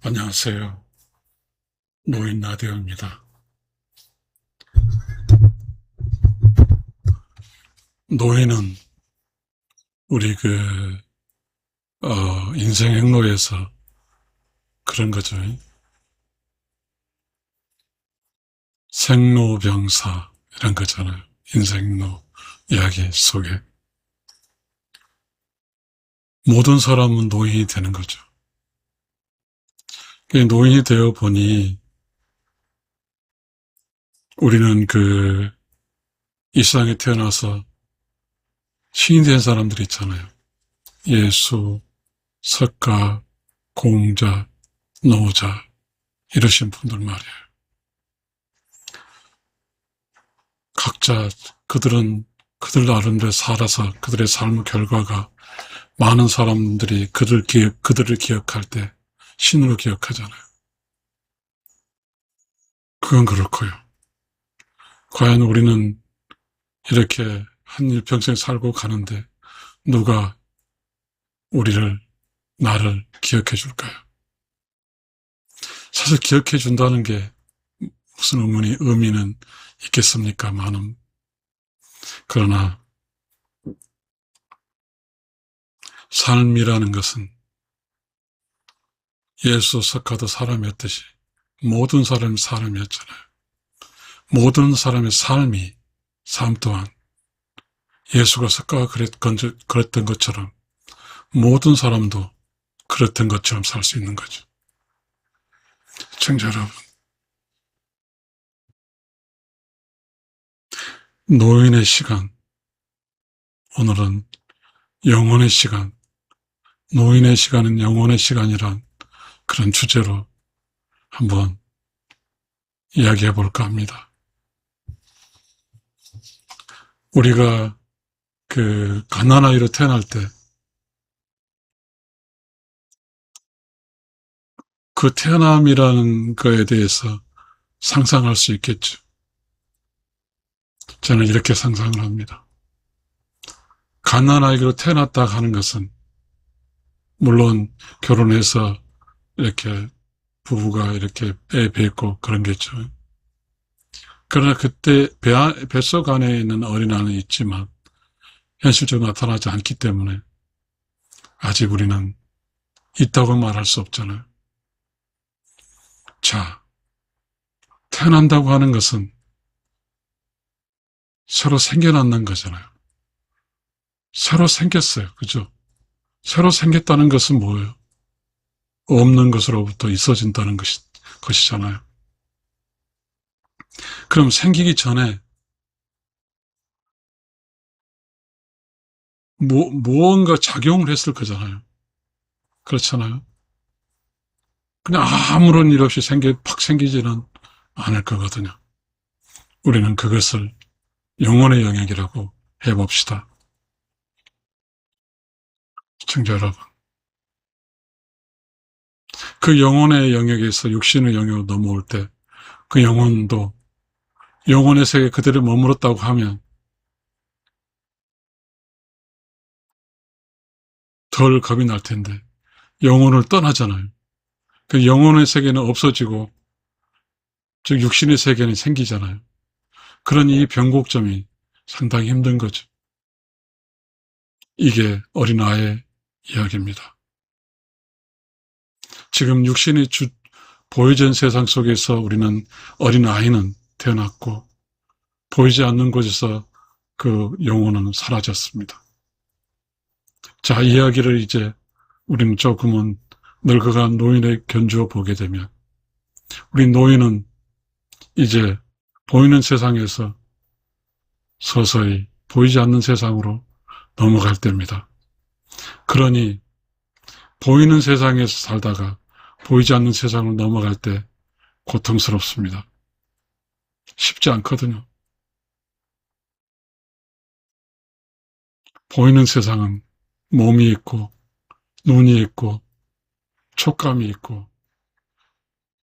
안녕하세요. 노인 라디오입니다. 노인은 우리 인생 행로에서 그런 거죠. 생로병사, 이런 거잖아요. 인생 행로 이야기 속에. 모든 사람은 노인이 되는 거죠. 노인이 되어 보니 우리는 이 세상에 태어나서 신이 된 사람들이 있잖아요. 예수, 석가, 공자, 노자, 이러신 분들 말이에요. 각자 그들 나름대로 살아서 그들의 삶의 결과가 많은 사람들이 그들을 기억할 때 신으로 기억하잖아요. 그건 그렇고요. 과연 우리는 이렇게 한 일평생 살고 가는데 누가 나를 기억해 줄까요? 사실 기억해 준다는 게 무슨 의미는 있겠습니까? 그러나 삶이라는 것은 예수 석가도 사람이었듯이 모든 사람이 사람이었잖아요. 모든 사람의 삶 또한 예수가 석가가 그랬던 것처럼 모든 사람도 그랬던 것처럼 살 수 있는 거죠. 시청자 여러분, 노인의 시간, 오늘은 영혼의 시간, 노인의 시간은 영혼의 시간이란 그런 주제로 한번 이야기해 볼까 합니다. 우리가 갓난아이로 태어날 때 그 태어남이라는 거에 대해서 상상할 수 있겠죠. 저는 이렇게 상상을 합니다. 갓난아이로 태어났다 하는 것은 물론 결혼해서 이렇게 부부가 이렇게 애 뵙고 그런 게죠. 그러나 그때 뱃속 안에 있는 어린아이는 있지만 현실적으로 나타나지 않기 때문에 아직 우리는 있다고 말할 수 없잖아요. 자, 태어난다고 하는 것은 새로 생겨났는 거잖아요. 새로 생겼어요. 그죠? 새로 생겼다는 것은 뭐예요? 없는 것으로부터 있어진다는 것이잖아요. 그럼 생기기 전에 무언가 작용을 했을 거잖아요. 그렇잖아요. 그냥 아무런 일 없이 팍 생기지는 않을 거거든요. 우리는 그것을 영혼의 영역이라고 해봅시다. 시청자 여러분, 그 영혼의 영역에서 육신의 영역으로 넘어올 때 그 영혼의 세계 그대로 머물렀다고 하면 덜 겁이 날 텐데 영혼을 떠나잖아요. 그 영혼의 세계는 없어지고 즉 육신의 세계는 생기잖아요. 그런 이 변곡점이 상당히 힘든 거죠. 이게 어린아이의 이야기입니다. 지금 육신이 보여진 세상 속에서 우리는 어린아이는 태어났고 보이지 않는 곳에서 그 영혼은 사라졌습니다. 자, 이야기를 이제 우리는 조금은 늙어간 노인의 견주어 보게 되면 우리 노인은 이제 보이는 세상에서 서서히 보이지 않는 세상으로 넘어갈 때입니다. 그러니 보이는 세상에서 살다가 보이지 않는 세상으로 넘어갈 때 고통스럽습니다. 쉽지 않거든요. 보이는 세상은 몸이 있고 눈이 있고 촉감이 있고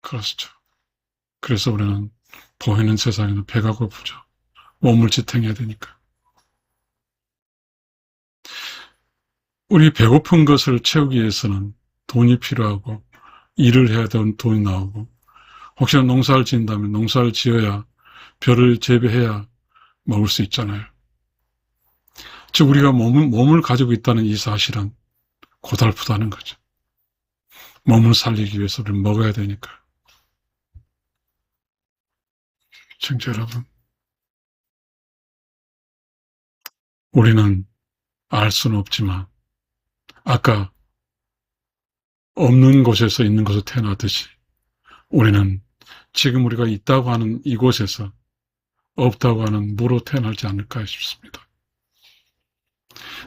그렇죠. 그래서 우리는 보이는 세상에는 배가 고프죠. 몸을 지탱해야 되니까. 우리 배고픈 것을 채우기 위해서는 돈이 필요하고 일을 해야 되는 돈이 나오고, 혹시나 농사를 지은다면 농사를 지어야, 벼를 재배해야 먹을 수 있잖아요. 즉 우리가 몸을 가지고 있다는 이 사실은 고달프다는 거죠. 몸을 살리기 위해서 우리는 먹어야 되니까. 청취자 여러분, 우리는 알 수는 없지만 아까 없는 곳에서 있는 곳에 태어나듯이 우리는 지금 우리가 있다고 하는 이곳에서 없다고 하는 무로 태어나지 않을까 싶습니다.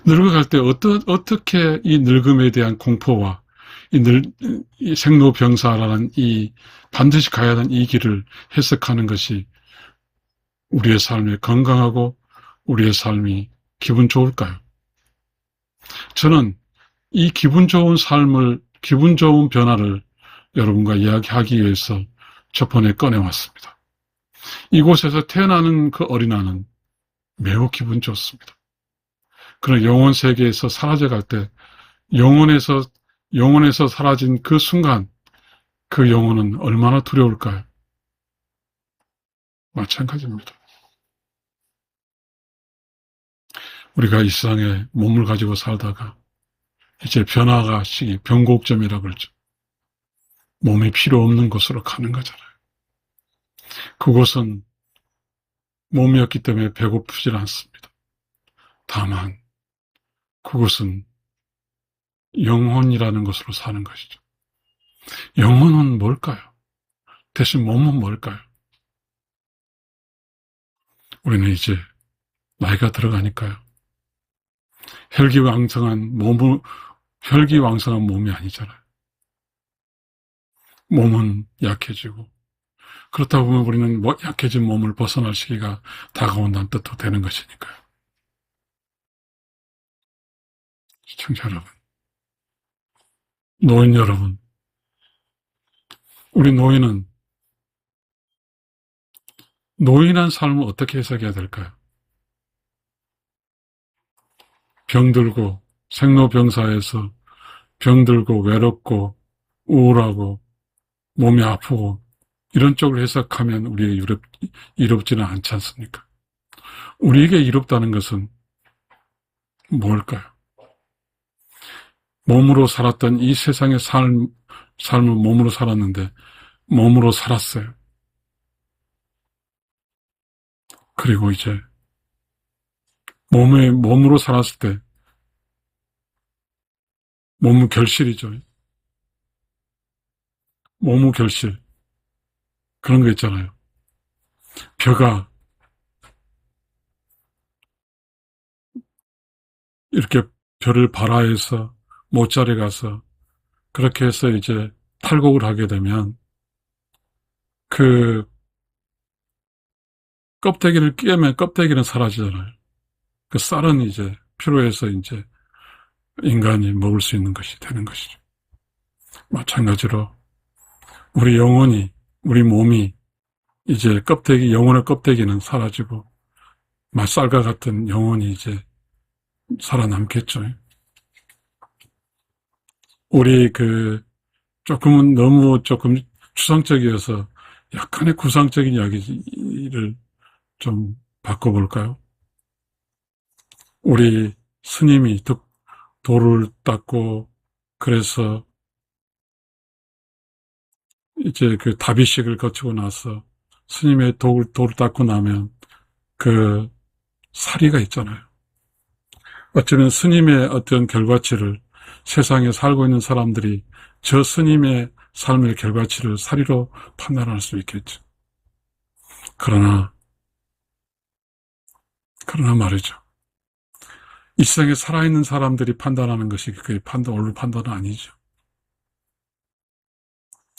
늙어갈 때 어떻게 이 늙음에 대한 공포와 이 생로병사라는 이 반드시 가야 하는 이 길을 해석하는 것이 우리의 삶이 건강하고 우리의 삶이 기분 좋을까요? 저는 이 기분 좋은 삶을, 기분 좋은 변화를 여러분과 이야기하기 위해서 첫 번에 꺼내왔습니다. 이곳에서 태어나는 그 어린아이는 매우 기분 좋습니다. 그러나 영혼 세계에서 사라져갈 때 영혼에서 사라진 그 순간 그 영혼은 얼마나 두려울까요? 마찬가지입니다. 우리가 이 세상에 몸을 가지고 살다가 이제 변화가 시기, 변곡점이라고 그러죠. 몸이 필요 없는 곳으로 가는 거잖아요. 그곳은 몸이었기 때문에 배고프질 않습니다. 다만 그곳은 영혼이라는 것으로 사는 것이죠. 영혼은 뭘까요? 대신 몸은 뭘까요? 우리는 이제 나이가 들어가니까요. 혈기왕성한 몸이 아니잖아요. 몸은 약해지고 그렇다 보면 우리는 약해진 몸을 벗어날 시기가 다가온다는 뜻도 되는 것이니까요. 시청자 여러분, 노인 여러분, 우리 노인한 삶을 어떻게 해석해야 될까요? 병들고 생로병사에서 병들고 외롭고 우울하고 몸이 아프고 이런 쪽을 해석하면 우리에게 이롭지는 않지 않습니까? 우리에게 이롭다는 것은 뭘까요? 몸으로 살았던 이 세상의 삶을 몸으로 살았는데 몸으로 살았어요. 그리고 이제 몸으로 살았을 때 몸의 결실이죠. 몸의 결실. 그런 거 있잖아요. 벼가 이렇게 벼를 발아해서 못자리 가서 그렇게 해서 이제 탈곡을 하게 되면 그 껍데기를 끼우면 껍데기는 사라지잖아요. 그 쌀은 이제 필요해서 이제 인간이 먹을 수 있는 것이 되는 것이죠. 마찬가지로 우리 영혼이, 우리 몸이 이제 영혼의 껍데기는 사라지고 맛쌀과 같은 영혼이 이제 살아남겠죠. 우리 조금은 너무 조금 추상적이어서 약간의 구상적인 이야기를 좀 바꿔볼까요? 우리 스님이 돌을 닦고 그래서 이제 그 다비식을 거치고 나서 스님의 돌을 닦고 나면 그 사리가 있잖아요. 어쩌면 스님의 어떤 결과치를 세상에 살고 있는 사람들이 저 스님의 삶의 결과치를 사리로 판단할 수 있겠죠. 그러나 말이죠. 이 세상에 살아있는 사람들이 판단하는 것이 그게 옳은 판단은 아니죠.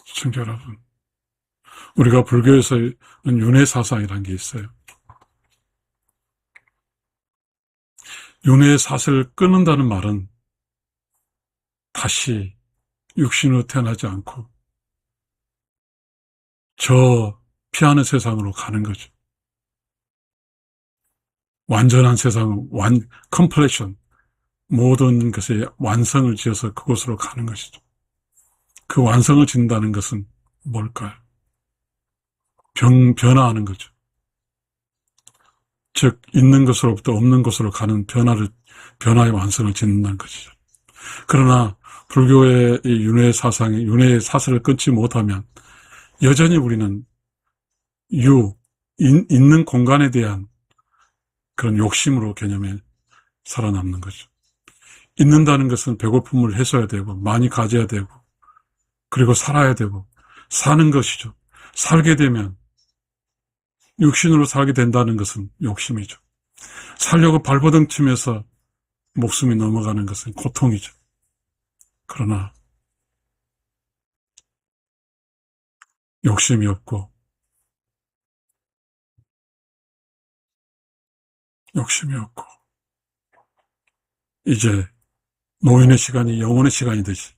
시청자 여러분, 우리가 불교에서는 윤회사상이라는 게 있어요. 윤회의 사슬을 끊는다는 말은 다시 육신으로 태어나지 않고 저 피하는 세상으로 가는 거죠. 완전한 세상, 컴플레션, 모든 것의 완성을 지어서 그곳으로 가는 것이죠. 그 완성을 짓는다는 것은 뭘까요? 변화하는 거죠. 즉, 있는 것으로부터 없는 것으로 가는 변화의 완성을 짓는다는 것이죠. 그러나, 불교의 이 윤회의 사슬을 끊지 못하면, 여전히 우리는 있는 공간에 대한 그런 욕심으로 개념에 살아남는 거죠. 있는다는 것은 배고픔을 해소해야 되고, 많이 가져야 되고, 그리고 살아야 되고, 사는 것이죠. 살게 되면, 육신으로 살게 된다는 것은 욕심이죠. 살려고 발버둥 치면서 목숨이 넘어가는 것은 고통이죠. 그러나, 욕심이 없고, 이제 노인의 시간이 영혼의 시간이 되지.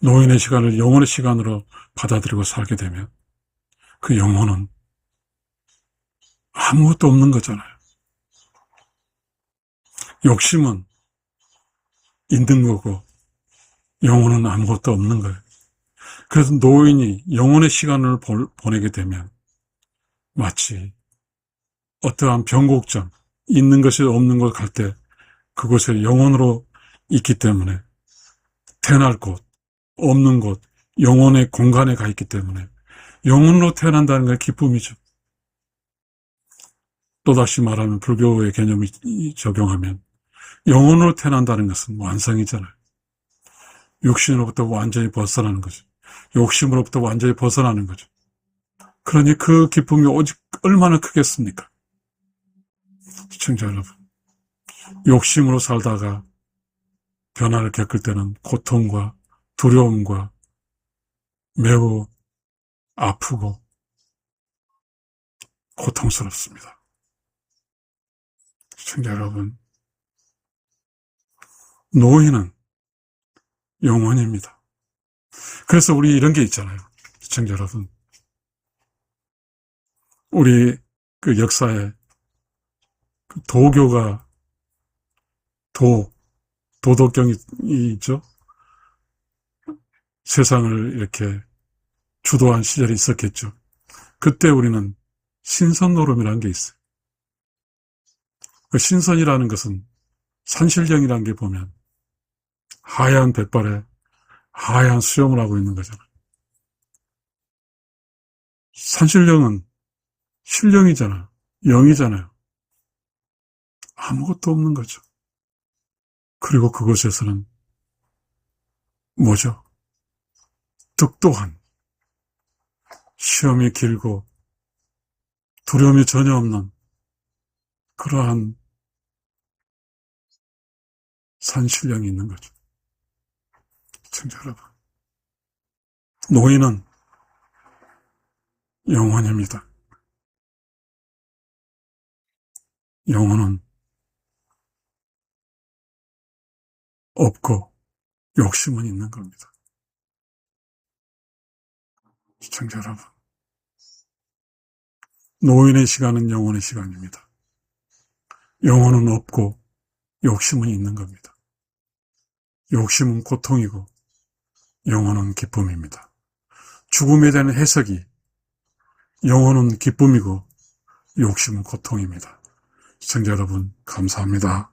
노인의 시간을 영혼의 시간으로 받아들이고 살게 되면 그 영혼은 아무것도 없는 거잖아요. 욕심은 있는 거고 영혼은 아무것도 없는 거예요. 그래서 노인이 영혼의 시간을 보내게 되면 마치 어떠한 변곡점, 있는 것이 없는 곳 갈 때 그곳에 영혼으로 있기 때문에 태어날 곳, 없는 곳, 영혼의 공간에 가 있기 때문에 영혼으로 태어난다는 게 기쁨이죠. 또다시 말하면 불교의 개념을 적용하면 영혼으로 태어난다는 것은 완성이잖아요. 육신으로부터 완전히 벗어나는 거죠. 욕심으로부터 완전히 벗어나는 거죠. 그러니 그 기쁨이 오직 얼마나 크겠습니까? 시청자 여러분, 욕심으로 살다가 변화를 겪을 때는 고통과 두려움과 매우 아프고 고통스럽습니다. 시청자 여러분, 노인은 영혼입니다. 그래서 우리 이런 게 있잖아요. 시청자 여러분, 우리 그 역사에 도교가 도덕경이 있죠. 세상을 이렇게 주도한 시절이 있었겠죠. 그때 우리는 신선노름이라는 게 있어요. 그 신선이라는 것은 산신령이라는 게 보면 하얀 백발에 하얀 수염을 하고 있는 거잖아요. 산신령은 신령이잖아요. 영이잖아요. 아무것도 없는 거죠. 그리고 그곳에서는 뭐죠? 똑똑한, 시험이 길고 두려움이 전혀 없는 그러한 산신령이 있는 거죠. 시청자 여러분, 노인은 영혼입니다. 영혼은 없고 욕심은 있는 겁니다. 시청자 여러분, 노인의 시간은 영혼의 시간입니다. 영혼은 없고 욕심은 있는 겁니다. 욕심은 고통이고 영혼은 기쁨입니다. 죽음에 대한 해석이 영혼은 기쁨이고 욕심은 고통입니다. 시청자 여러분, 감사합니다.